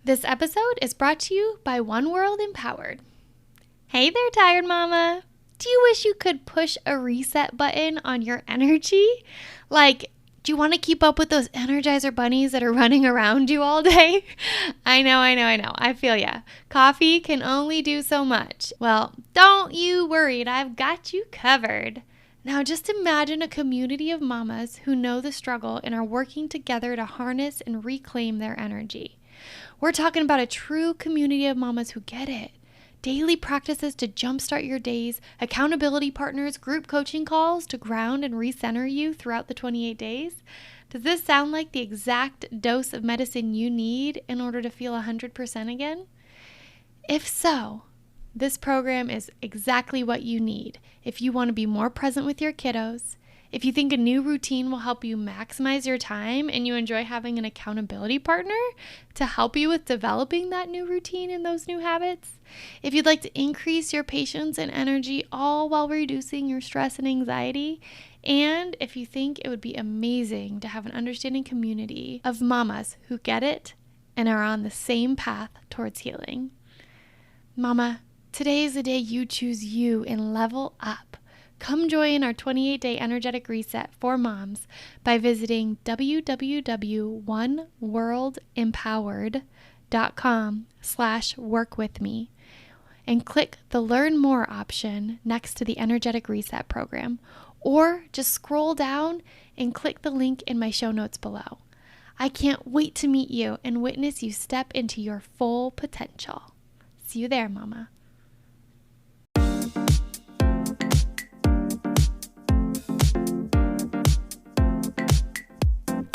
This episode is brought to you by One World Empowered. Hey there, tired mama. Do you wish you could push a reset button on your energy? Like, do you want to keep up with those Energizer bunnies that are running around you all day? I know. I feel ya. Coffee can only do so much. Well, don't you worry. I've got you covered. Now just imagine a community of mamas who know the struggle and are working together to harness and reclaim their energy. We're talking about a true community of mamas who get it. Daily practices to jumpstart your days, accountability partners, group coaching calls to ground and recenter you throughout the 28 days. Does this sound like the exact dose of medicine you need in order to feel 100% again? If so, this program is exactly what you need if you want to be more present with your kiddos, if you think a new routine will help you maximize your time and you enjoy having an accountability partner to help you with developing that new routine and those new habits, if you'd like to increase your patience and energy all while reducing your stress and anxiety, and if you think it would be amazing to have an understanding community of mamas who get it and are on the same path towards healing. Mama, today is the day you choose you and level up. Come join our 28-day energetic reset for moms by visiting www.oneworldempowered.com/workwithme and click the Learn More option next to the Energetic Reset program, or just scroll down and click the link in my show notes below. I can't wait to meet you and witness you step into your full potential. See you there, Mama.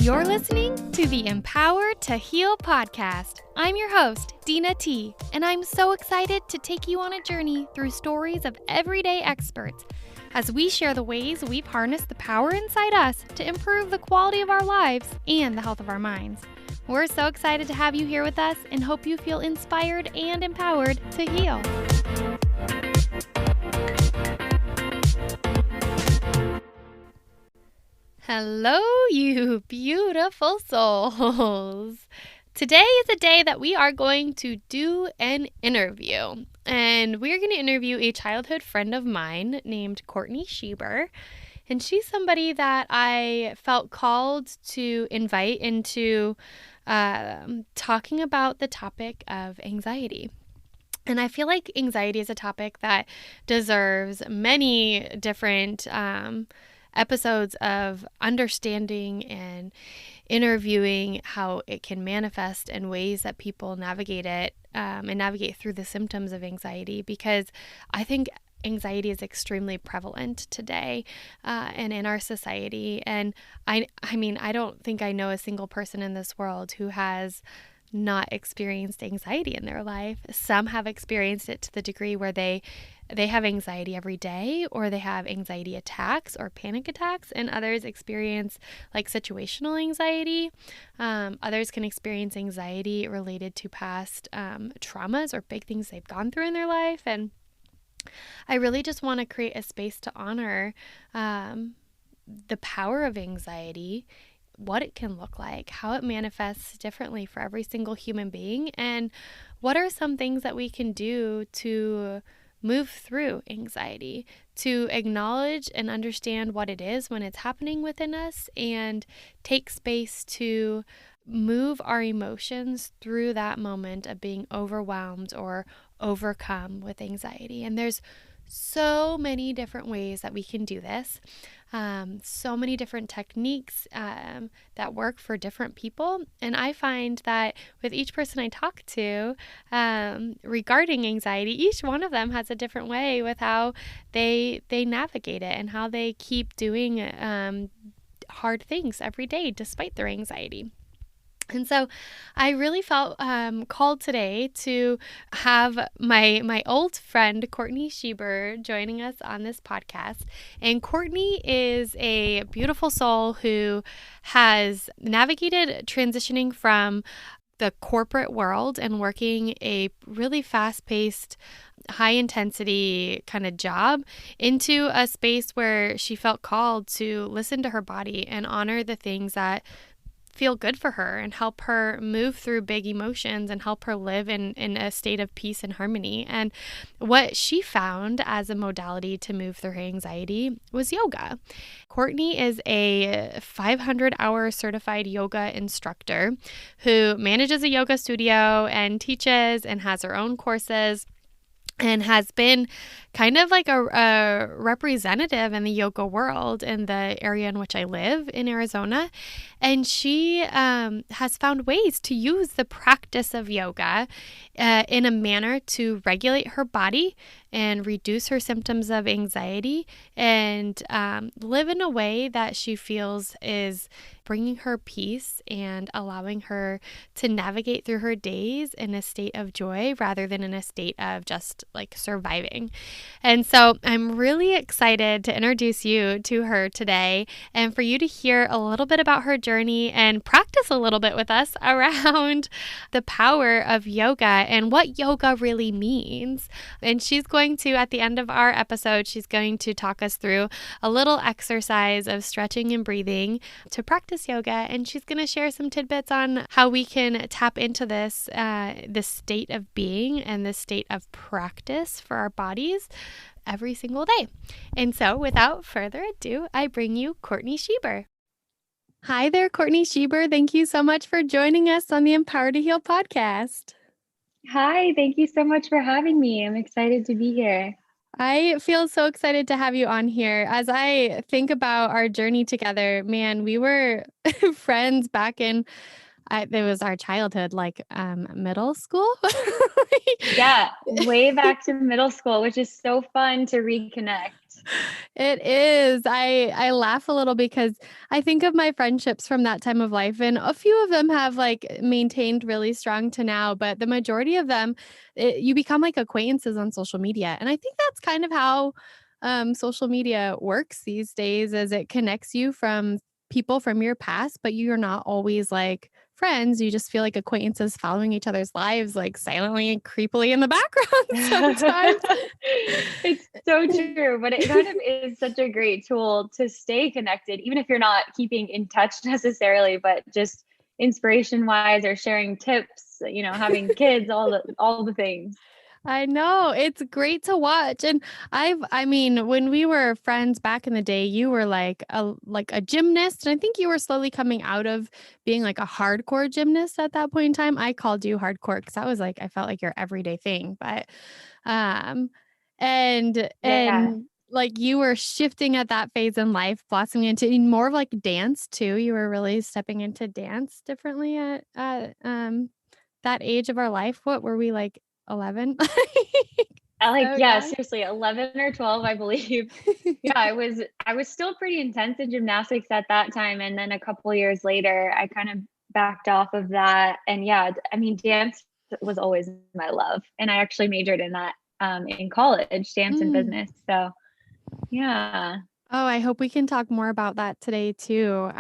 You're listening to the Empowered to Heal podcast. I'm your host, Dena T, and I'm so excited to take you on a journey through stories of everyday experts as we share the ways we've harnessed the power inside us to improve the quality of our lives and the health of our minds. We're so excited to have you here with us and hope you feel inspired and empowered to heal. Hello, you beautiful souls. Today is a day that we are going to do an interview, and we're going to interview a childhood friend of mine named Courtney Sheber, and she's somebody that I felt called to invite into talking about the topic of anxiety. And I feel like anxiety is a topic that deserves many different episodes of understanding and interviewing how it can manifest in ways that people navigate it and navigate through the symptoms of anxiety, because I think anxiety is extremely prevalent today and in our society. And I mean, I don't think I know a single person in this world who has not experienced anxiety in their life. Some have experienced it to the degree where they have anxiety every day, or they have anxiety attacks or panic attacks, and others experience like situational anxiety. Others can experience anxiety related to past traumas or big things they've gone through in their life. And I really just want to create a space to honor the power of anxiety, what it can look like, how it manifests differently for every single human being, and what are some things that we can do to move through anxiety, to acknowledge and understand what it is when it's happening within us, and take space to move our emotions through that moment of being overwhelmed or overcome with anxiety. And there's so many different ways that we can do this. So many different techniques that work for different people. And I find that with each person I talk to regarding anxiety, each one of them has a different way with how they navigate it and how they keep doing hard things every day despite their anxiety. And so I really felt called today to have my old friend, Courtney Sheber, joining us on this podcast. And Courtney is a beautiful soul who has navigated transitioning from the corporate world and working a really fast-paced, high-intensity kind of job into a space where she felt called to listen to her body and honor the things that feel good for her and help her move through big emotions and help her live in a state of peace and harmony. And what she found as a modality to move through her anxiety was yoga. Courtney is a 500-hour certified yoga instructor who manages a yoga studio and teaches and has her own courses, and has been kind of like a representative in the yoga world in the area in which I live in Arizona. And she has found ways to use the practice of yoga in a manner to regulate her body and reduce her symptoms of anxiety and live in a way that she feels is bringing her peace and allowing her to navigate through her days in a state of joy rather than in a state of just like surviving. And so I'm really excited to introduce you to her today and for you to hear a little bit about her journey and practice a little bit with us around the power of yoga and what yoga really means. And she's going to, at the end of our episode, she's going to talk us through a little exercise of stretching and breathing to practice yoga. And she's going to share some tidbits on how we can tap into this state of being and this state of practice for our bodies every single day. And so without further ado, I bring you Courtney Sheber. Hi there, Courtney Sheber. Thank you so much for joining us on the Empower to Heal podcast. Hi, thank you so much for having me. I'm excited to be here. I feel so excited to have you on here. As I think about our journey together, man, we were friends back in it was our childhood, like middle school. Yeah, way back to middle school, which is so fun to reconnect. It is. I laugh a little because I think of my friendships from that time of life, and a few of them have like maintained really strong to now, but the majority of them, you become like acquaintances on social media. And I think that's kind of how social media works these days, as it connects you from people from your past, but you're not always like friends. You just feel like acquaintances following each other's lives, like silently and creepily in the background sometimes. It's so true, but it kind of is such a great tool to stay connected, even if you're not keeping in touch necessarily, but just inspiration wise or sharing tips, having kids, all the things. I know. It's great to watch. And I mean, when we were friends back in the day, you were like a gymnast. And I think you were slowly coming out of being like a hardcore gymnast at that point in time. I called you hardcore because I was like, I felt like your everyday thing. But um Yeah. and like you were shifting at that phase in life, blossoming into more of like dance too. You were really stepping into dance differently at that age of our life. What were we, like 11? So Yeah, young. seriously, 11 or 12, I believe. Yeah, I was still pretty intense in gymnastics at that time. And then a couple years later, I kind of backed off of that. And yeah, I mean, dance was always my love. And I actually majored in that in college, dance and Mm. business. So yeah. Oh, I hope we can talk more about that today too.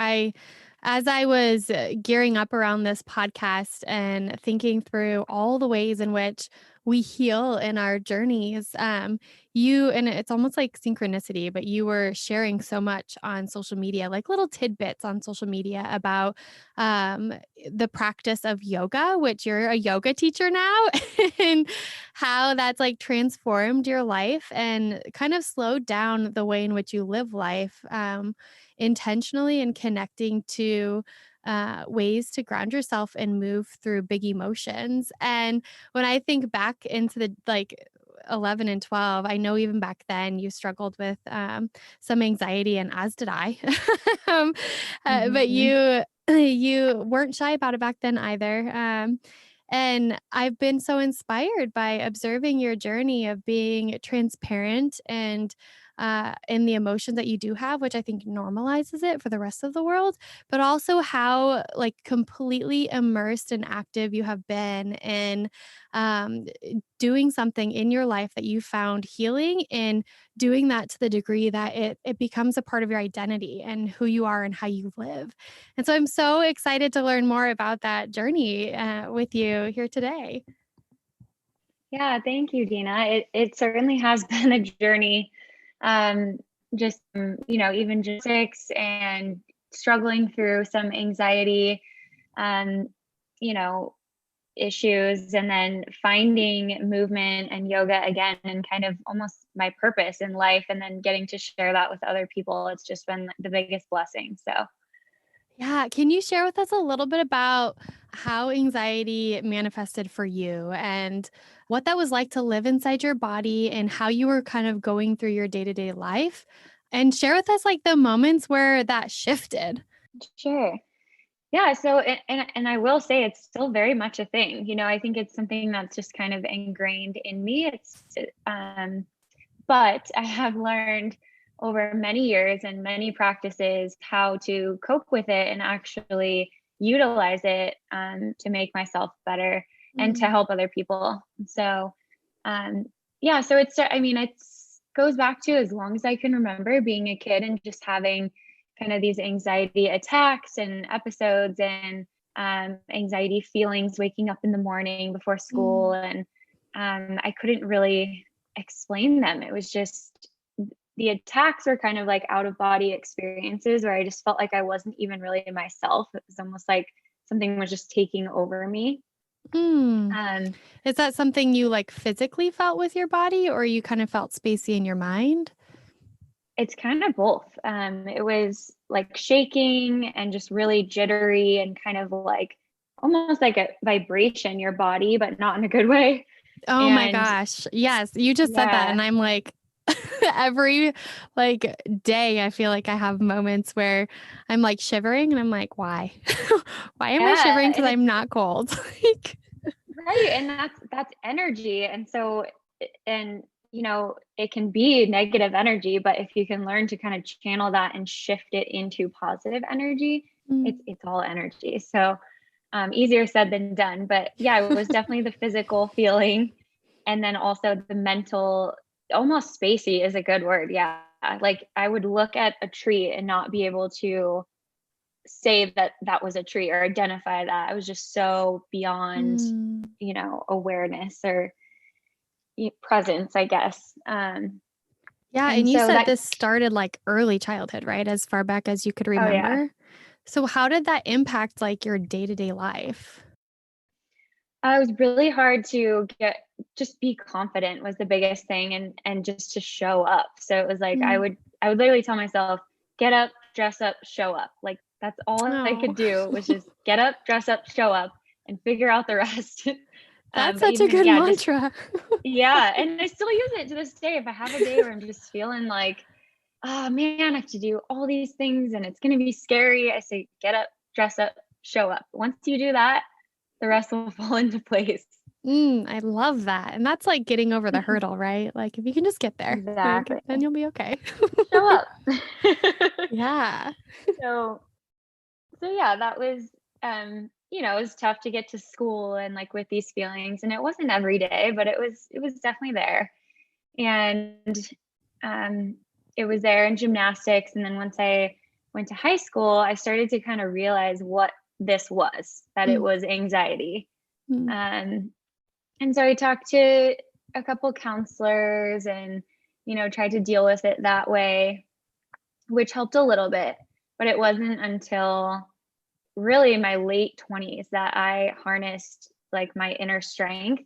As I was gearing up around this podcast and thinking through all the ways in which we heal in our journeys, and it's almost like synchronicity, but you were sharing so much on social media, like little tidbits on social media about um, the practice of yoga, which you're a yoga teacher now, and how that's like transformed your life and kind of slowed down the way in which you live life, intentionally, and connecting to ways to ground yourself and move through big emotions. And when I think back into the like 11 and 12, I know even back then you struggled with some anxiety, and as did I. um, but Mhm. you weren't shy about it back then either. And I've been so inspired by observing your journey of being transparent and in the emotions that you do have, which I think normalizes it for the rest of the world, but also how like completely immersed and active you have been in um, doing something in your life that you found healing, and doing that to the degree that it becomes a part of your identity and who you are and how you live. And so I'm so excited to learn more about that journey with you here today. Yeah, thank you, Dina. It certainly has been a journey. Um, just even just 6 and struggling through some anxiety, um, you know, issues, and then finding movement and yoga again and kind of almost my purpose in life, and then getting to share that with other people. It's just been the biggest blessing. So Yeah, can you share with us a little bit about how anxiety manifested for you and what that was like to live inside your body and how you were kind of going through your day-to-day life? And share with us like the moments where that shifted. sure. Yeah, so and I will say it's still very much a thing. I think it's something that's just kind of ingrained in me. But I have learned over many years and many practices how to cope with it and actually utilize it, to make myself better and to Mm, help other people. So, um, yeah, so it's goes back to as long as I can remember being a kid and just having kind of these anxiety attacks and episodes, and anxiety feelings waking up in the morning before school. mm, And I couldn't really explain them. It was just the attacks were kind of like out of body experiences where I just felt like I wasn't even really myself. It was almost like something was just taking over me. mm. Um, Is that something you like physically felt with your body or you kind of felt spacey in your mind? it's kind of both. It was like shaking and just really jittery and kind of like almost like a vibration in your body, but not in a good way. Oh my And gosh. Yes, you just said that yeah, and I'm like every like day I feel like I have moments where I'm like shivering and I'm like, why? Why am I yeah, shivering? Because and it's I'm not cold. Like, right, and that's energy. And so, and it can be negative energy, but if you can learn to kind of channel that and shift it into positive energy, it's mm. it's all energy. So, easier said than done. But yeah, it was definitely the physical feeling, and then also the mental. Almost spacey is a good word. Yeah, like I would look at a tree and not be able to say that that was a tree or identify that. I was just so beyond, Mm. awareness or presence, I guess. Yeah, And and you so said that, this started like early childhood, right? As far back as you could oh yeah, remember. So how did that impact like your day-to-day life? it was really hard to just be confident was the biggest thing, and just to show up. So it was like Mm. I would literally tell myself, get up, dress up, show up. Like that's all I Oh, could do was just get up, dress up, show up, and figure out the rest. that's But such a even good yeah, just mantra. yeah, and I still use it to this day. If I have a day where I'm just feeling like, oh man, I have to do all these things and it's going to be scary, I say, get up, dress up, show up. Once you do that, the rest will fall into place. I love that. And that's like getting over the hurdle, right? Like if you can just get there, like Exactly. then you'll be okay. Show up. Yeah. so, so yeah, that was, it was tough to get to school and like with these feelings, and it wasn't every day, but it was definitely there. And um, it was there in gymnastics. And then once I went to high school, I started to kind of realize what this was, that it Mm, was anxiety. mm. Um, and so I talked to a couple counselors and, tried to deal with it that way, which helped a little bit. But it wasn't until really my late 20s that I harnessed like my inner strength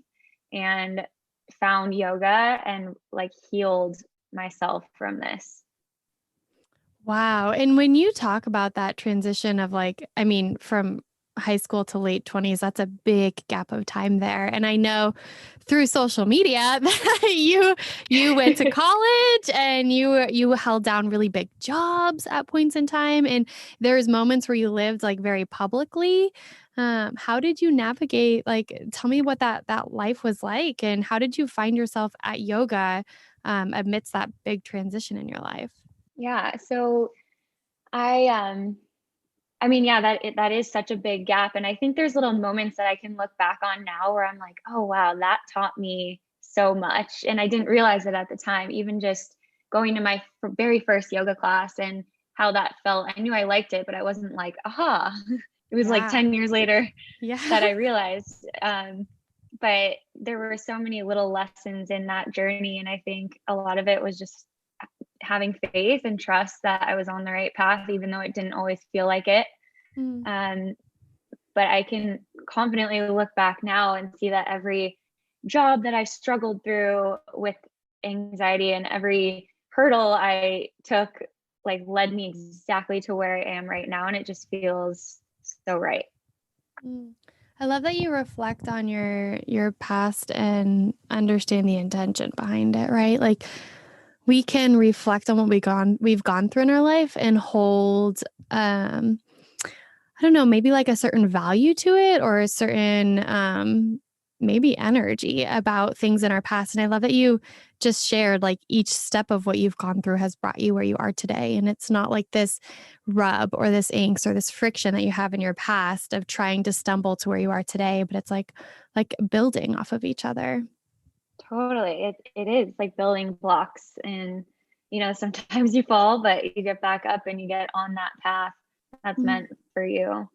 and found yoga and like healed myself from this. Wow. And when you talk about that transition of like, I mean, from high school to late 20s, that's a big gap of time there. And I know through social media that you went to college and you held down really big jobs at points in time and there's moments where you lived like very publicly. How did you navigate like tell me what that life was like and how did you find yourself at yoga amidst that big transition in your life? Yeah, so I I mean, yeah, that is such a big gap, and I think there's little moments that I can look back on now where I'm like, "Oh, wow, that taught me so much," and I didn't realize it at the time. Even just going to my very first yoga class and how that felt. I knew I liked it, but I wasn't like, "Aha." It was like Yeah. 10 years later Yeah. that I realized. But there were so many little lessons in that journey, and I think a lot of it was just having faith and trust that I was on the right path, even though it didn't always feel like it. Mm. Um, but I can confidently look back now and see that every job that I struggled through with anxiety and every hurdle I took like led me exactly to where I am right now. And it just feels so right. Mm. I love that you reflect on your past and understand the intention behind it, right? Like we can reflect on what we've gone through in our life and hold I don't know, maybe like a certain value to it or a certain maybe energy about things in our past. And I love that you just shared like each step of what you've gone through has brought you where you are today. And it's not like this rub or this angst or this friction that you have in your past of trying to stumble to where you are today, but it's like building off of each other. Totally. It is like building blocks and sometimes you fall, but you get back up and you get on that path that's Mm. meant for you.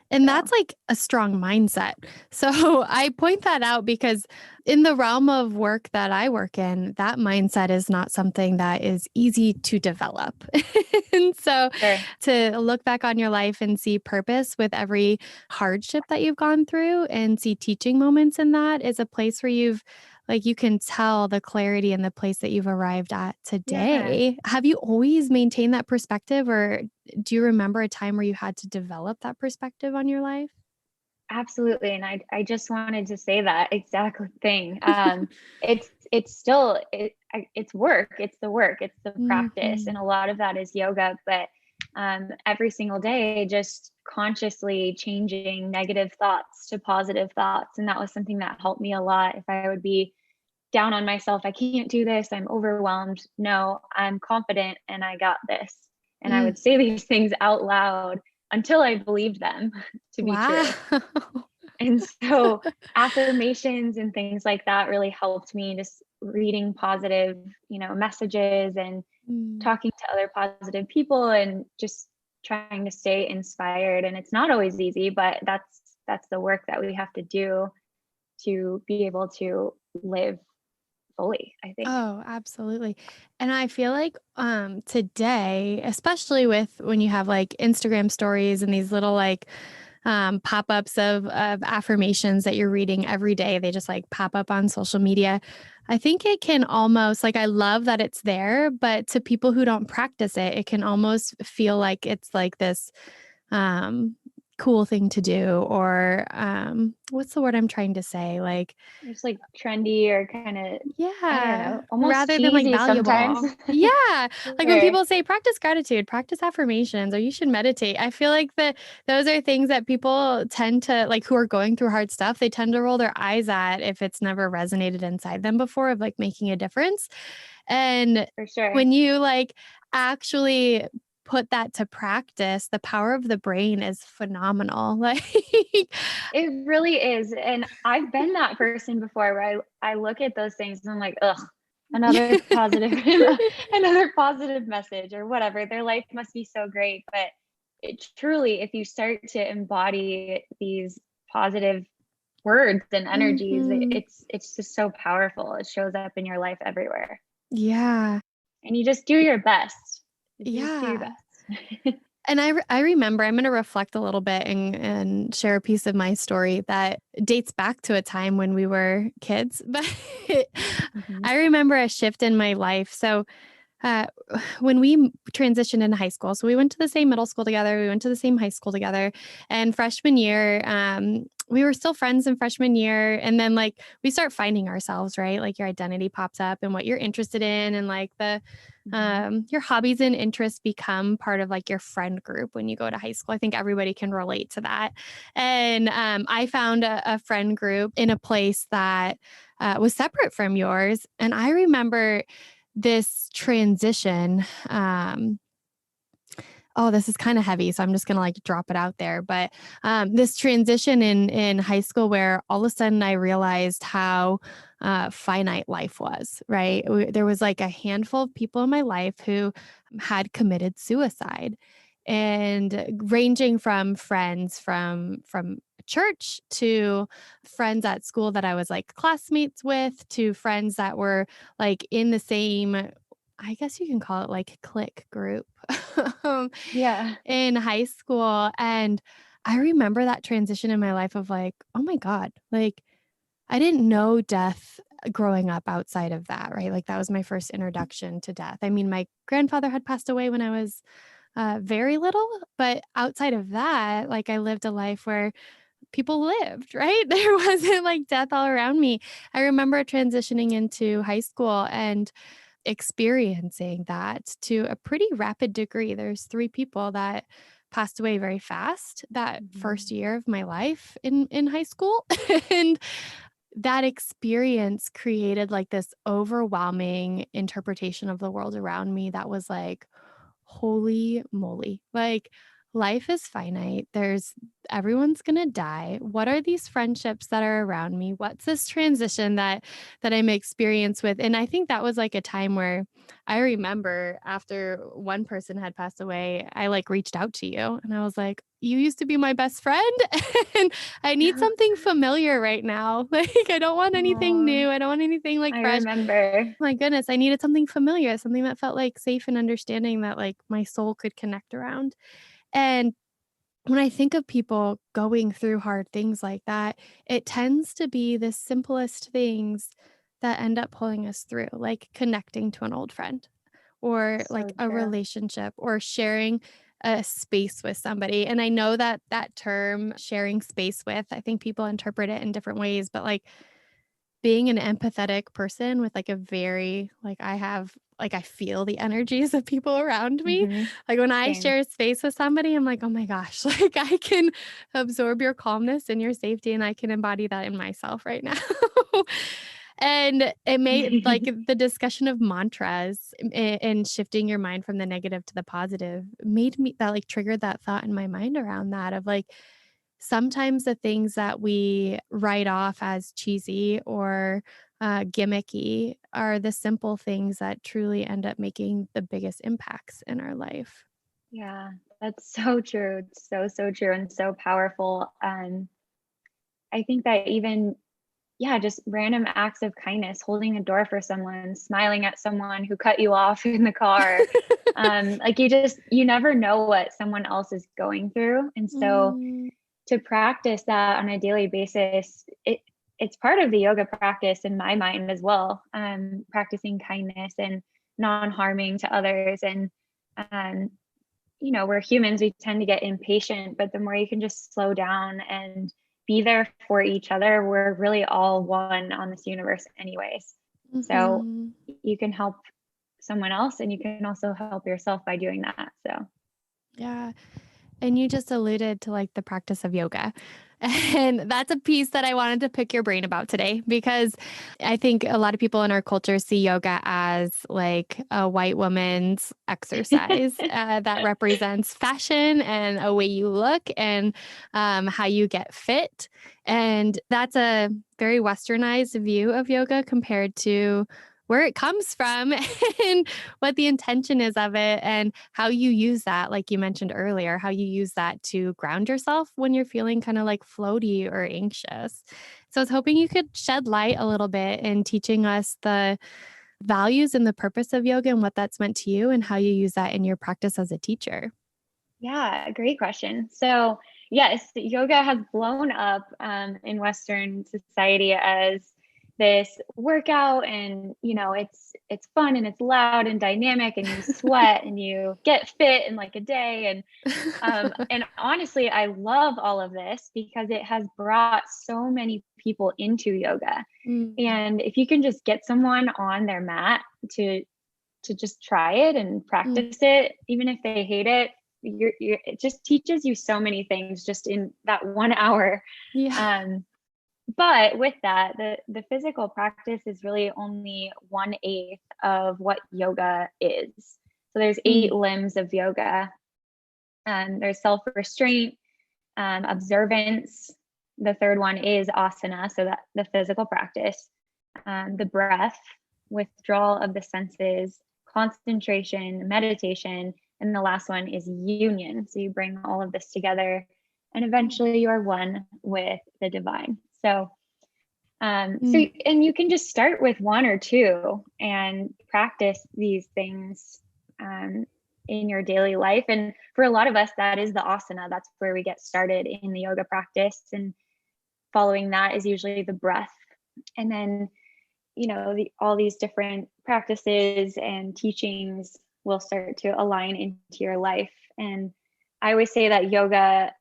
And that's So like a strong mindset. So I point that out because in the realm of work that I work in, that mindset is not something that is easy to develop. And so sure. to look back on your life and see purpose with every hardship that you've gone through and see teaching moments in that is a place where you can tell the clarity and the place that you've arrived at Yeah. today. Have you always maintained that perspective, or do you remember a time where you had to develop that perspective on your life? Absolutely, and I just wanted to say that exact thing. It's still it's work. It's the work. It's the practice, and Mhm. a lot of that is yoga. But every single day, just consciously changing negative thoughts to positive thoughts, and that was something that helped me a lot. If I would be down on myself, I can't do this. I'm overwhelmed. No, I'm confident, and I got this. And I Mm. would say these things out loud until I believed them to be Wow. true. And so affirmations and things like that really helped me, just reading positive, messages and Mm. talking to other positive people and just trying to stay inspired. And it's not always easy, but that's the work that we have to do to be able to live fully, I think. Oh, absolutely. And I feel like today, especially with when you have like Instagram stories and these little like pop-ups of affirmations that you're reading every day, they just like pop up on social media. I think it can almost like I love that it's there, but to people who don't practice it, it can almost feel like it's like this um cool thing to do or what's the word I'm trying to say? Like It's like trendy or kind of, I don't yeah, know, almost rather than, like, cheesy sometimes. valuable. Yeah, like, when Sure. people say, "Practice gratitude, practice affirmations, or you should meditate," I feel like that those are things that people tend to like, who are going through hard stuff, they tend to roll their eyes at if it's never resonated inside them before of, like, making a difference, and For sure. when you, like, actually put that to practice, the power of the brain is phenomenal, like It really is, and I've been that person before where I look at those things and I'm like, "Ugh, another positive another positive message," or whatever. Their life must be so great, but it truly, if you start to embody these positive words and energies, Mhm. it's just so powerful. It shows up in your life everywhere, Yeah. and you just do your best. You just do your Yeah. best. And I remember I'm gonna reflect a little bit and share a piece of my story that dates back to a time when we were kids, but Mhm. I remember a shift in my life. So, uh, when we transitioned into high school, so we went to the same middle school together, we went to the same high school together, and freshman year, we were still friends in freshman year, and then, like, we start finding ourselves, right? Like, your identity pops up and what you're interested in and, like, Mhm. your hobbies and interests become part of, like, your friend group when you go to high school. I think everybody can relate to that, and, I found a friend group in a place that, was separate from yours, and I remember this transition, oh, this is kinda heavy, so I'm just gonna, like, drop it out there, but, this transition in high school where all of a sudden I realized how, finite life was, right? There was, like, a handful of people in my life who had committed suicide, and ranging from friends from church to friends at school that I was, like, classmates with to friends that were, like, in the same I guess you can call it like clique group um, Yeah. in high school. And I remember that transition in my life of like, oh my God, like I didn't know death growing up outside of that, right? Like that was my first introduction to death. I mean, my grandfather had passed away when I was very little, but outside of that, like I lived a life where people lived, right? There wasn't like death all around me. I remember transitioning into high school and experiencing that to a pretty rapid degree. There's 3 people that passed away very fast that first Mhm. year of my life in high school, and that experience created like this overwhelming interpretation of the world around me that was like, holy moly. Like, life is finite. Everyone's going to die. What are these friendships that are around me? What's this transition that I'm experienced with? And I think that was like a time where I remember after one person had passed away, I like reached out to you and I was like, you used to be my best friend and I need something familiar right now. Like, I don't want anything Aw, new. I don't want anything like I fresh. remember. My goodness, I needed something familiar, something that felt, like, safe and understanding that, like, my soul could connect around, and when I think of people going through hard things like that, it tends to be the simplest things that end up pulling us through, like connecting to an old friend or, like, So a true. relationship or sharing a space with somebody, and I know that that term, "sharing space with," I think people interpret it in different ways, but, like, being an empathetic person with, like, a very like, I feel the energies of people around me. Mhm. Like, when I Same. share space with somebody, I'm like, "Oh my gosh," like, I can absorb your calmness and your safety, and I can embody that in myself right now. And it made like, the discussion of mantras and shifting your mind from the negative to the positive made me that, like, triggered that thought in my mind around that of, like, sometimes the things that we write off as cheesy or gimmicky are the simple things that truly end up making the biggest impacts in our life. Yeah, that's so true. It's so, so true and so powerful. I think that even, yeah, just random acts of kindness, holding a door for someone, smiling at someone who cut you off in the car. Like you never know what someone else is going through. And so Mm, to practice that on a daily basis, it's part of the yoga practice in my mind as well. Practicing kindness and non-harming to others. And um, we're humans, we tend to get impatient, but the more you can just slow down and be there for each other, we're really all one on this universe, anyways. So mhm. you can help someone else and you can also help yourself by doing that. So, Yeah. And you just alluded to like the practice of yoga. And that's a piece that I wanted to pick your brain about today because I think a lot of people in our culture see yoga as like a white woman's exercise that represents fashion and a way you look and how you get fit. And that's a very westernized view of yoga compared to where it comes from and what the intention is of it and how you use that, like you mentioned earlier, how you use that to ground yourself when you're feeling kind of like floaty or anxious. So I was hoping you could shed light a little bit in teaching us the values and the purpose of yoga and what that's meant to you and how you use that in your practice as a teacher. yeah, great question. So, yes, yoga has blown up in Western society as this workout, and it's fun and it's loud and dynamic, and you sweat and you get fit in like a day, and honestly, I love all of this because it has brought so many people into yoga. Mm, And if you can just get someone on their mat to just try it and mm, practice it, even if they hate it, it just teaches you so many things just in that 1 hour. yeah. Um, but with that, the physical practice is really only 1/8 of what yoga is. So there's Mm, 8 limbs of yoga. There's self restraint, observance. The third one is asana, so that the physical practice, the breath, withdrawal of the senses, concentration, meditation, and the last one is union. So you bring all of this together, and mm, eventually you are one with the divine. So So, and you can just start with one or two and practice these things in your daily life. And for a lot of us, that is the asana. That's where we get started in the yoga practice. And following that is usually the breath. And then, all these different practices and teachings will start to align into your life. And I always say that yoga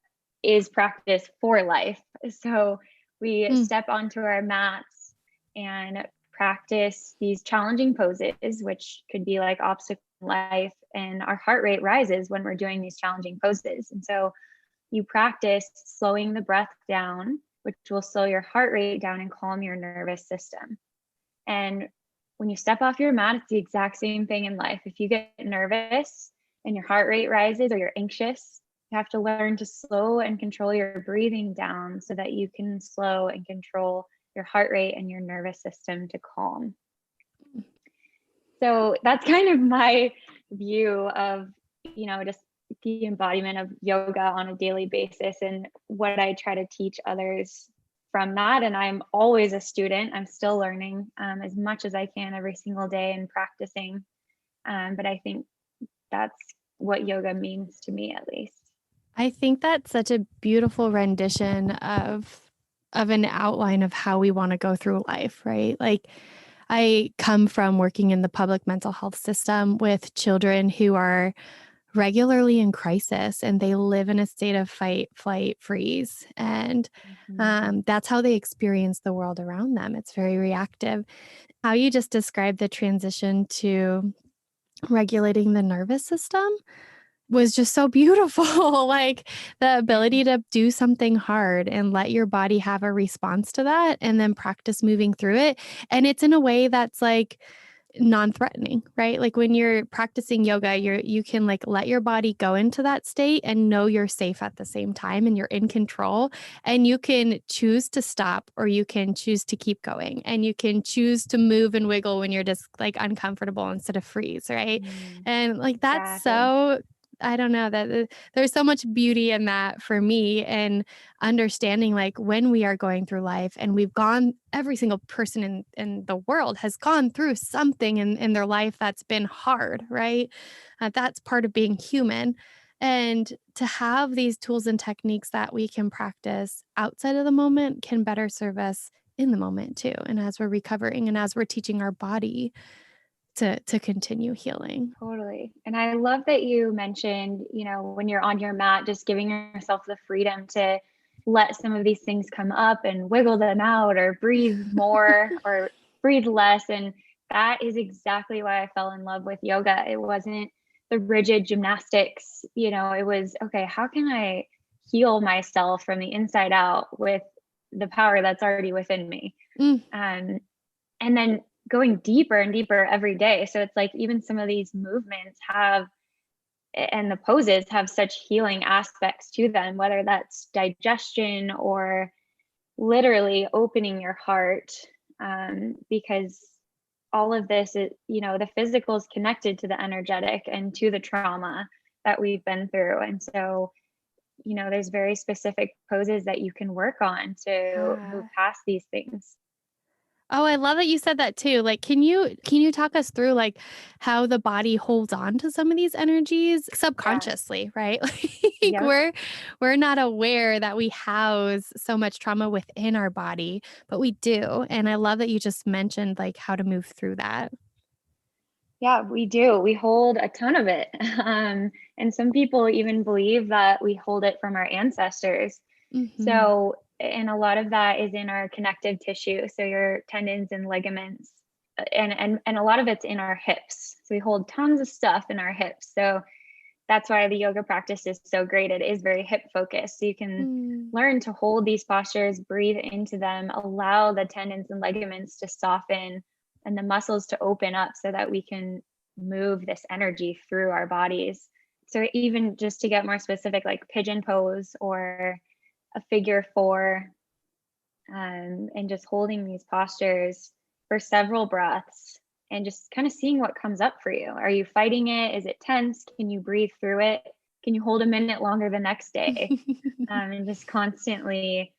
is practice for life. So we step onto our mats and practice these challenging poses, which could be like obstacle in life, and our heart rate rises when we're doing these challenging poses. And so you practice slowing the breath down, which will slow your heart rate down and calm your nervous system. And when you step off your mat, it's the exact same thing in life. If you get nervous and your heart rate rises or you're anxious, you have to learn to slow and control your breathing down so that you can slow and control your heart rate and your nervous system to calm. So that's kind of my view of, just the embodiment of yoga on a daily basis and what I try to teach others from that. And I'm always a student. I'm still learning as much as I can every single day and practicing. But I think that's what yoga means to me, at least. I think that's such a beautiful rendition of an outline of how we want to go through life, right? Like I come from working in the public mental health system with children who are regularly in crisis and they live in a state of fight, flight, freeze. And that's how they experience the world around them. It's very reactive. How you just described the transition to regulating the nervous system was just so beautiful. Like the ability to do something hard and let your body have a response to that and then practice moving through it. And it's in a way that's like non-threatening, right? Like when you're practicing yoga, you can like let your body go into that state and know you're safe at the same time and you're in control and you can choose to stop or you can choose to keep going and you can choose to move and wiggle when you're just like uncomfortable instead of freeze, right? And like that's Exactly. so I don't know that there's so much beauty in that for me and understanding like when we are going through life and we've gone every single person in the world has gone through something in their life that's been hard, right? That's part of being human. And to have these tools and techniques that we can practice outside of the moment can better serve us in the moment too. And as we're recovering and as we're teaching our body to continue healing. Totally. And I love that you mentioned, when you're on your mat, just giving yourself the freedom to let some of these things come up and wiggle them out or breathe more or breathe less. And that is exactly why I fell in love with yoga. It wasn't the rigid gymnastics, it was, okay, how can I heal myself from the inside out with the power that's already within me? Mm. And then going deeper and deeper every day. So it's like even some of these movements have and the poses have such healing aspects to them, whether that's digestion or literally opening your heart, because all of this is, the physical is connected to the energetic and to the trauma that we've been through. And so, there's very specific poses that you can work on to move Yeah. past these things. Oh, I love that you said that too. Like, can you talk us through like how the body holds on to some of these energies Yes. subconsciously, right? Like Yep. we're not aware that we house so much trauma within our body, but we do. And I love that you just mentioned like how to move through that. Yeah, we do. We hold a ton of it. And some people even believe that we hold it from our ancestors. Mhm. So, and a lot of that is in our connective tissue, so your tendons and ligaments, and a lot of it's in our hips. So we hold tons of stuff in our hips. So that's why the yoga practice is so great. It is very hip focused. So you can Mm. learn to hold these postures, breathe into them, allow the tendons and ligaments to soften and the muscles to open up so that we can move this energy through our bodies. So even just to get more specific, like pigeon pose or a figure four, and just holding these postures for several breaths and just kind of seeing what comes up for you. Are you fighting it? Is it tense? Can you breathe through it? Can you hold a minute longer the next day? And just constantly,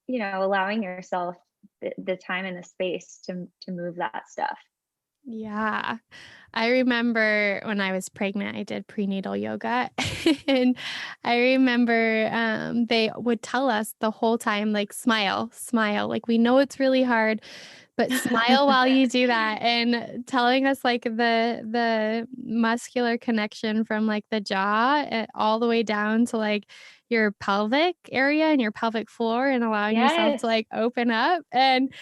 allowing yourself the time and the space to move that stuff. Yeah. I remember when I was pregnant, I did prenatal yoga. And I remember they would tell us the whole time, like, smile, smile. Like, we know it's really hard, but smile while you do that, and telling us, like, the muscular connection from, like, the jaw, all the way down to, like, your pelvic area and your pelvic floor, and allowing yourself to, Yes. like, open up. And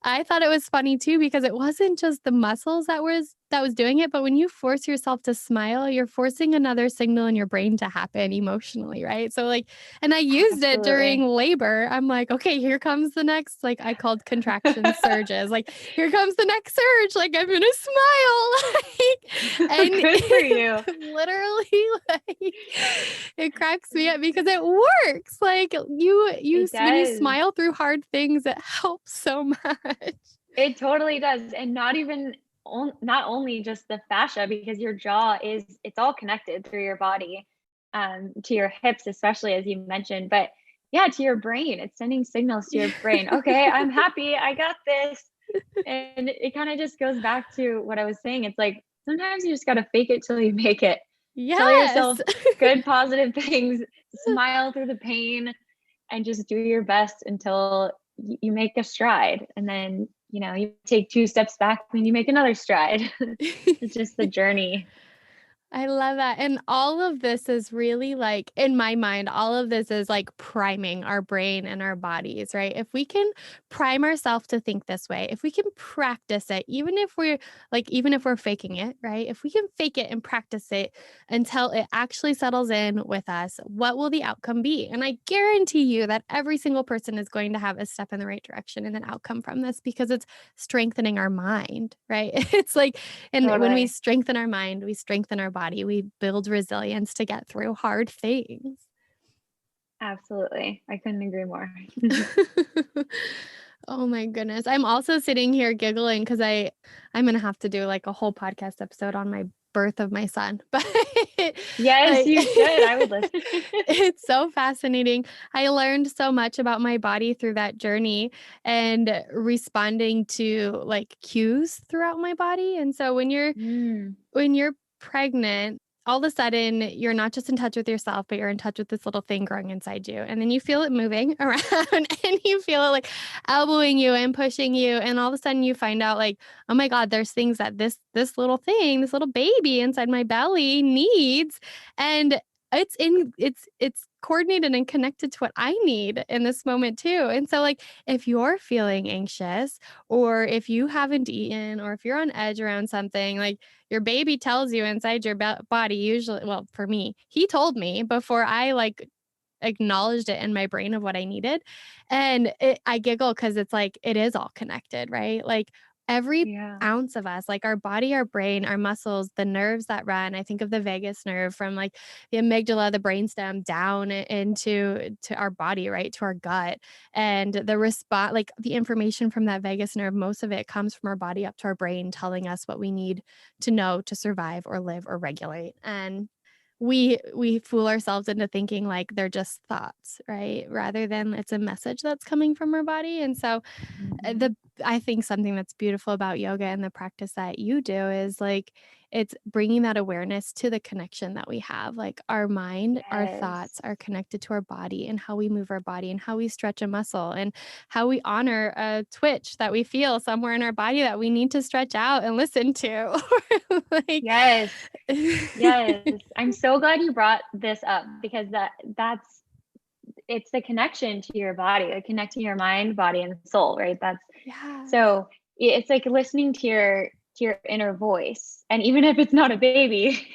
I thought it was funny too, because it wasn't just the muscles that was doing it, but when you force yourself to smile, you're forcing another signal in your brain to happen emotionally, right? So, like, and I used it during Absolutely. labor. I'm like, "Okay, here comes the next," like, I called contraction surges, like, "Here comes the next surge, like, I'm gonna smile," like, and Good for you. literally, like, it cracks me up because it works. Like, you It when you does. smile through hard things, it helps so much. It totally does, and not only just the fascia, because your jaw it's all connected through your body, to your hips, especially as you mentioned, but yeah, to your brain. It's sending signals to your brain. Okay, I'm happy. I got this. And it kind of just goes back to what I was saying. It's like sometimes you just got to fake it till you make it. Tell Yes. yourself good, positive things, smile through the pain, and just do your best until you make a stride. And then, you take two steps back and you make another stride. It's just the journey. I love that, and all of this is really, like, in my mind, all of this is, like, priming our brain and our bodies, right? If we can prime ourselves to think this way, if we can practice it, even if we're faking it, right? If we can fake it and practice it until it actually settles in with us, what will the outcome be? And I guarantee you that every single person is going to have a step in the right direction and an outcome from this, because it's strengthening our mind, right? It's like, and when we Totally. strengthen our mind, we strengthen our body, we build resilience to get through hard things. Absolutely. I couldn't agree more. Oh my goodness. I'm also sitting here giggling because I'm gonna have to do, like, a whole podcast episode on my birth of my son. But, Yes, like, you should. I would listen. it's so fascinating. I learned so much about my body through that journey, and responding to, like, cues throughout my body. And so Mm, when you're pregnant, all of a sudden, you're not just in touch with yourself, but you're in touch with this little thing growing inside you. And then you feel it moving around, and you feel it, like, elbowing you and pushing you. And all of a sudden you find out, like, oh my God, there's things that this little thing, this little baby inside my belly needs. And it's coordinated and connected to what I need in this moment too. And so, like, if you're feeling anxious, or if you haven't eaten, or if you're on edge around something, like, your baby tells you inside your body, usually, well, for me, he told me before I, like, acknowledged it in my brain of what I needed. And I giggle because it's like it is all connected, right? Like, every yeah. ounce of us, like our body, our brain, our muscles, the nerves that run. I think of the vagus nerve from, like, the amygdala, the brainstem down into our body, right? To our gut. And the response, like, the information from that vagus nerve, most of it comes from our body up to our brain, telling us what we need to know to survive or live or regulate. And we fool ourselves into thinking, like, they're just thoughts, right? Rather than it's a message that's coming from our body. And so, Mhm. the I think something that's beautiful about yoga and the practice that you do is, like, it's bringing that awareness to the connection that we have. Like, our mind, our Yes. thoughts are connected to our body, and how we move our body, and how we stretch a muscle, and how we honor a twitch that we feel somewhere in our body that we need to stretch out and listen to. Like, Yes. Yes. I'm so glad you brought this up because that's it's the connection to your body, like connecting your mind, body, and soul, right? That's Yes. so it's like listening to your inner voice. And even if it's not a baby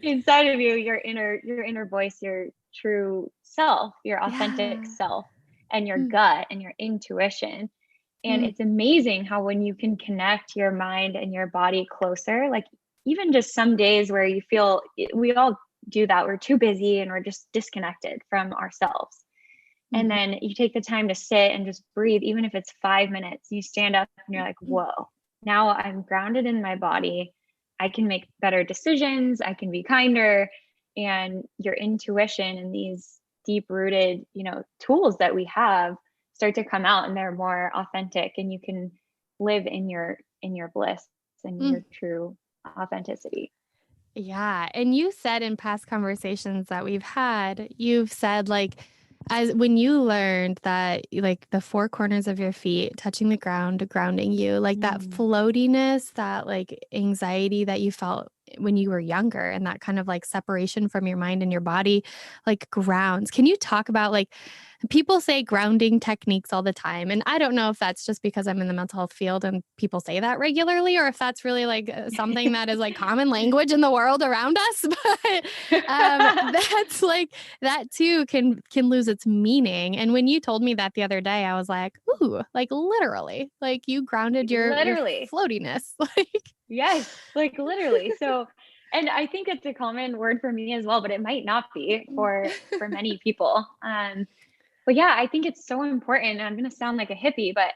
inside of you, your inner voice, your true self, your authentic Yeah. self, and your Mm, gut and your intuition. And mm. it's amazing how when you can connect your mind and your body closer, like even just some days where you feel we all do that, we're too busy and we're just disconnected from ourselves. And Mhm. then you take the time to sit and just breathe, even if it's 5 minutes, you stand up and you're like, whoa, now I'm grounded in my body. I can make better decisions. I can be kinder. And your intuition and these deep rooted, tools that we have start to come out and they're more authentic, and you can live in your bliss and in Mm. your true authenticity. Yeah. And you said in past conversations that we've had, you've said like, as when you learned that like the four corners of your feet touching the ground, grounding you, like that Mm. floatiness, that like anxiety that you felt when you were younger and that kind of like separation from your mind and your body, like grounds. Can you talk about like people say grounding techniques all the time? And I don't know if that's just because I'm in the mental health field and people say that regularly, or if that's really like something that is like common language in the world around us. But that's like that too can lose its meaning. And when you told me that the other day, I was like, ooh, like literally, like you grounded your Literally. floatiness. Like, Yes, like literally. So, and I think it's a common word for me as well, but it might not be for many people. But yeah, I think it's so important. And I'm going to sound like a hippie, but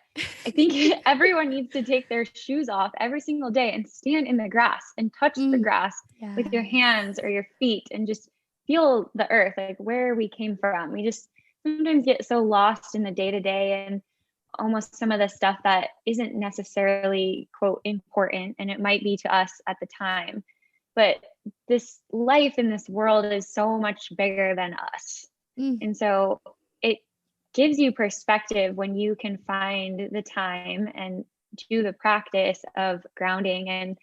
I think everyone needs to take their shoes off every single day and stand in the grass and touch the mm, grass with your yes. hands or your feet and just feel the earth, like where we came from. We just sometimes get so lost in the day to day and almost some of the stuff that isn't necessarily quote important, and it might be to us at the time. But this life in this world is so much bigger than us. Mm, And so it gives you perspective when you can find the time and do the practice of grounding. And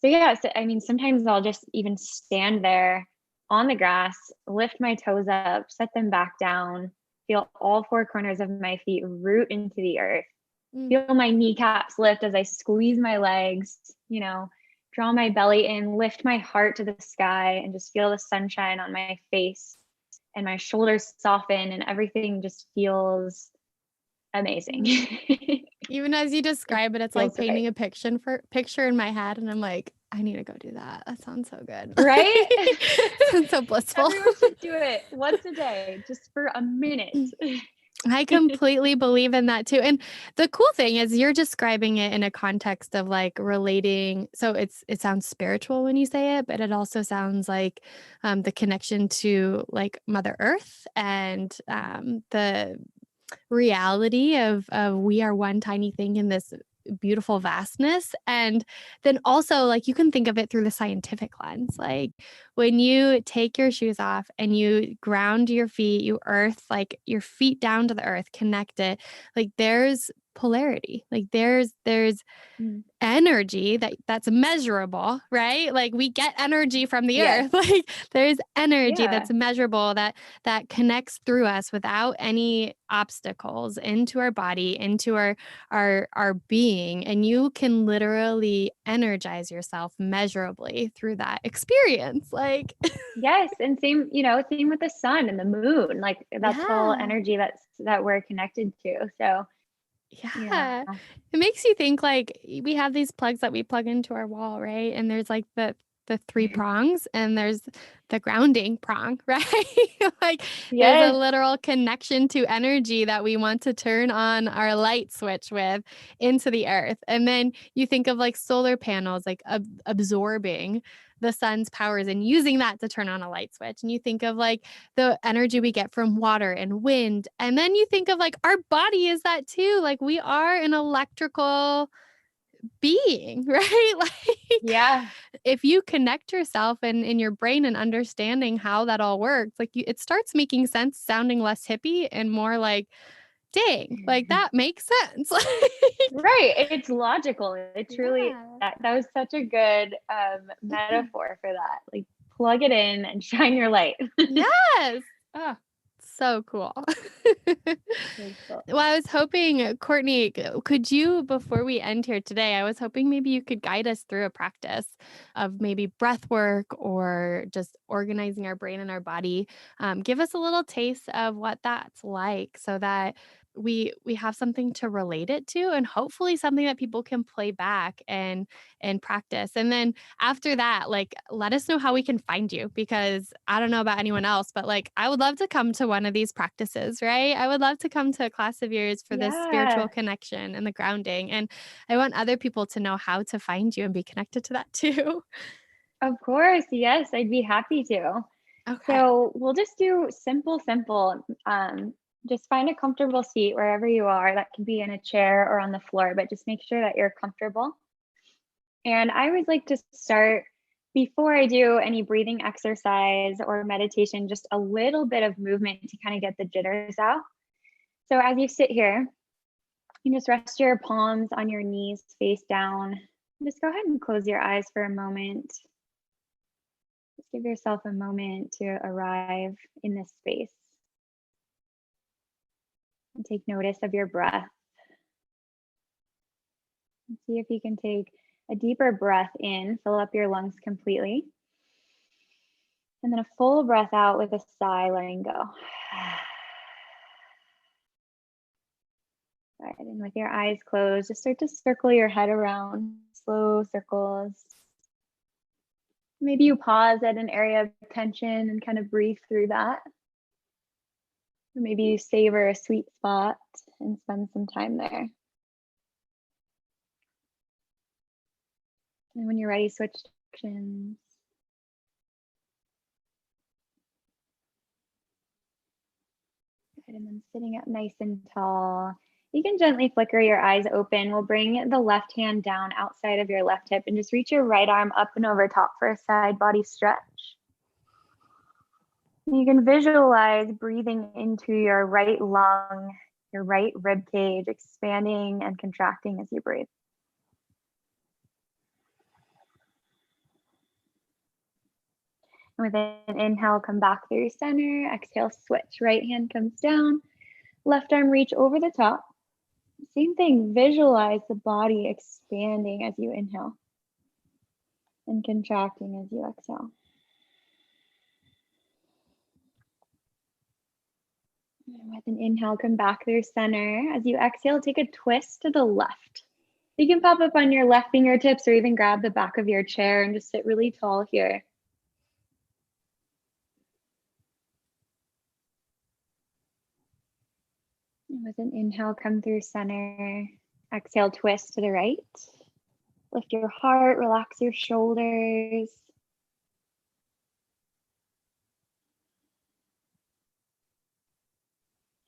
so, yeah, so, I mean, sometimes I'll just even stand there on the grass, lift my toes up, set them back down, feel all four corners of my feet root into the earth, mm. feel my kneecaps lift as I squeeze my legs, draw my belly in, lift my heart to the sky, and just feel the sunshine on my face and my shoulders soften and everything just feels amazing. Mm. Even as you It describe it, it's like feels right. painting a picture in my head, and I'm like, I need to go do that. That sounds so good. Right? Sounds so blissful. Everyone should do it once a day, just for a minute. I completely believe in that too. And the cool thing is you're describing it in a context of like relating. So it sounds spiritual when you say it, but it also sounds like the connection to like Mother Earth and the reality of we are one tiny thing in this beautiful vastness. And then also like you can think of it through the scientific lens, like when you take your shoes off and you ground your feet, you earth like your feet down to the earth, connect it, like there's polarity, like there's Mm. energy that's measurable, right? Like we get energy from the Yes. earth. Like there's energy Yeah. that's measurable that connects through us without any obstacles into our body, into our being, and you can literally energize yourself measurably through that experience. Like Yes. And same with the sun and the moon. Like that's all yeah. energy that we're connected to. So yeah. Yeah. It makes you think like we have these plugs that we plug into our wall, right? And there's like the three prongs and there's the grounding prong, right? Like there's a Yes. literal connection to energy that we want to turn on our light switch with into the earth. And then you think of like solar panels like absorbing the sun's powers and using that to turn on a light switch. And you think of like the energy we get from water and wind. And then you think of like our body is that too. Like we are an electrical being, right? Like Yeah. if you connect yourself and in your brain and understanding how that all works, like it starts making sense, sounding less hippie and more like, dang, like that makes sense. Like, Right. It's logical. It truly yeah. that was such a good metaphor for that. Like plug it in and shine your light. Yes. Oh, so cool. Very cool. Well, I was hoping, Courtney, could you, before we end here today, I was hoping maybe you could guide us through a practice of maybe breath work or just organizing our brain and our body. Give us a little taste of what that's like so that we have something to relate it to and hopefully something that people can play back and practice. And then after that, like let us know how we can find you because I don't know about anyone else, but like I would love to come to one of these practices, right? I would love to come to a class of yours for this spiritual Yeah. connection and the grounding. And I want other people to know how to find you and be connected to that too. Of course. Yes, I'd be happy to. Okay. So we'll just do simple. Just find a comfortable seat wherever you are. That can be in a chair or on the floor, but just make sure that you're comfortable. And I always like to start, before I do any breathing exercise or meditation, just a little bit of movement to kind of get the jitters out. So as you sit here, you can just rest your palms on your knees face down. Just go ahead and close your eyes for a moment. Just give yourself a moment to arrive in this space. And take notice of your breath. And see if you can take a deeper breath in, fill up your lungs completely. And then a full breath out with a sigh, letting go. Right, and with your eyes closed, just start to circle your head around, slow circles. Maybe you pause at an area of tension and kind of breathe through that. Or maybe you savor a sweet spot and spend some time there. And when you're ready, switch directions. Good, and then sitting up nice and tall. You can gently flicker your eyes open. We'll bring the left hand down outside of your left hip and just reach your right arm up and over top for a side body stretch. You can visualize breathing into your right lung, your right rib cage, expanding and contracting as you breathe. And with an inhale, come back through center. Exhale, switch. Right hand comes down. Left arm reach over the top. Same thing, visualize the body expanding as you inhale and contracting as you exhale. And with an inhale, come back through center. As you exhale, take a twist to the left. You can pop up on your left fingertips or even grab the back of your chair and just sit really tall here. And with an inhale, come through center. Exhale, twist to the right. Lift your heart, relax your shoulders.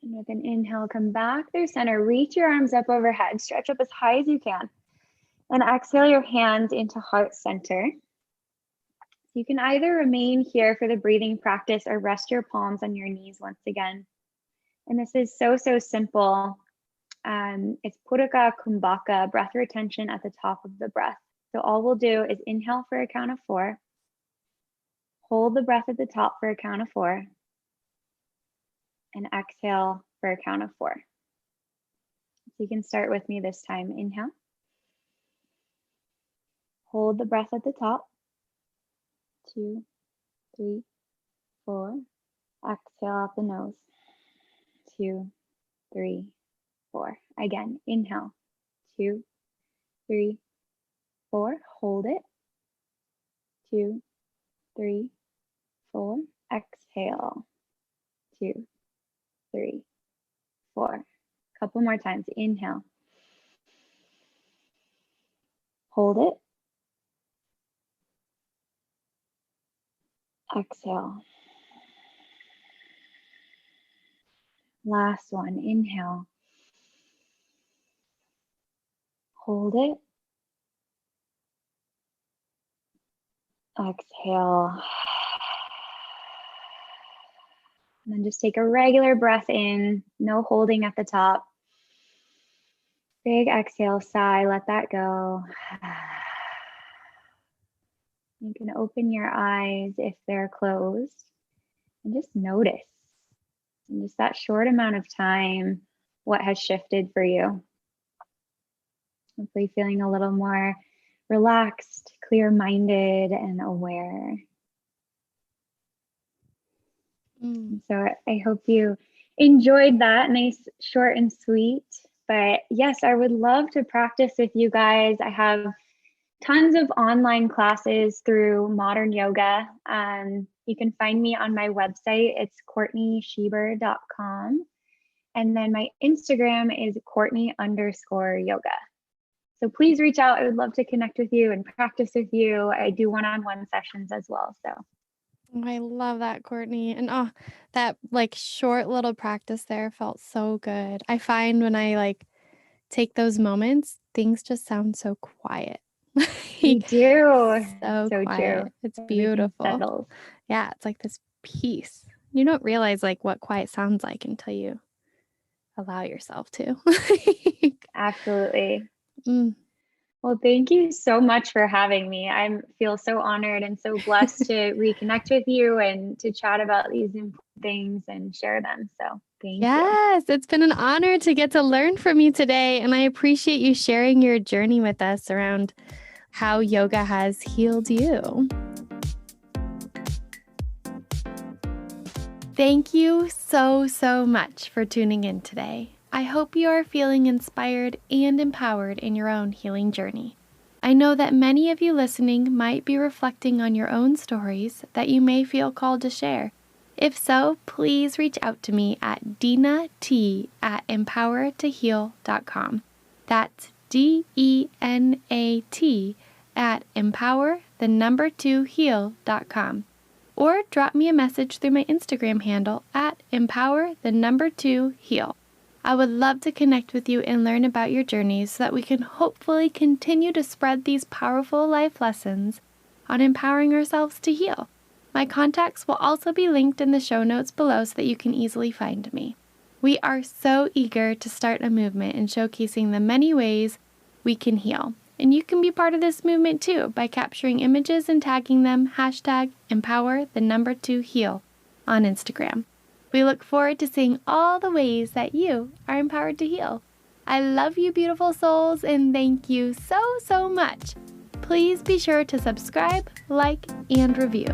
And with an inhale, come back through center. Reach your arms up overhead. Stretch up as high as you can. And exhale your hands into heart center. You can either remain here for the breathing practice or rest your palms on your knees once again. And this is so simple. It's Puraka Kumbhaka, breath retention at the top of the breath. So all we'll do is inhale for a count of 4. Hold the breath at the top for a count of 4. And exhale for a count of 4. So you can start with me this time. Inhale. Hold the breath at the top. 2, 3, 4. Exhale out the nose. 2, 3, 4. Again, inhale. 2, 3, 4. Hold it. 2, 3, 4. Exhale. 2, 3, 4. Couple more times. Inhale. Hold it. Exhale. Last one. Inhale. Hold it. Exhale. And then just take a regular breath in, no holding at the top. Big exhale, sigh, let that go. You can open your eyes if they're closed and just notice, in just that short amount of time, what has shifted for you. Hopefully feeling a little more relaxed, clear-minded, and aware. So I hope you enjoyed that. Nice, short and sweet. But yes, I would love to practice with you guys. I have tons of online classes through Modern Yoga. You can find me on my website. It's CourtneySheber.com. And then my Instagram is Courtney_yoga. So please reach out. I would love to connect with you and practice with you. I do one-on-one sessions as well. So Oh, I love that, Courtney. And oh, that like short little practice there felt so good. I find when I like take those moments, things just sound so quiet. They Like, do. so So true. quiet. It's Everything beautiful. settles. Yeah, it's like this peace. You don't realize like what quiet sounds like until you allow yourself to. Absolutely. Mm. Well, thank you so much for having me. I feel so honored and so blessed to reconnect with you and to chat about these important things and share them. So thank you. Yes, it's been an honor to get to learn from you today, and I appreciate you sharing your journey with us around how yoga has healed you. Thank you so, so much for tuning in today. I hope you are feeling inspired and empowered in your own healing journey. I know that many of you listening might be reflecting on your own stories that you may feel called to share. If so, please reach out to me at Dena T at empowertoheal.com. That's DENAT at empower2heal.com. Or drop me a message through my Instagram handle at empower2heal. I would love to connect with you and learn about your journeys so that we can hopefully continue to spread these powerful life lessons on empowering ourselves to heal. My contacts will also be linked in the show notes below so that you can easily find me. We are so eager to start a movement in showcasing the many ways we can heal. And you can be part of this movement too by capturing images and tagging them #empower2heal on Instagram. We look forward to seeing all the ways that you are empowered to heal. I love you, beautiful souls, and thank you so, so much. Please be sure to subscribe, like, and review.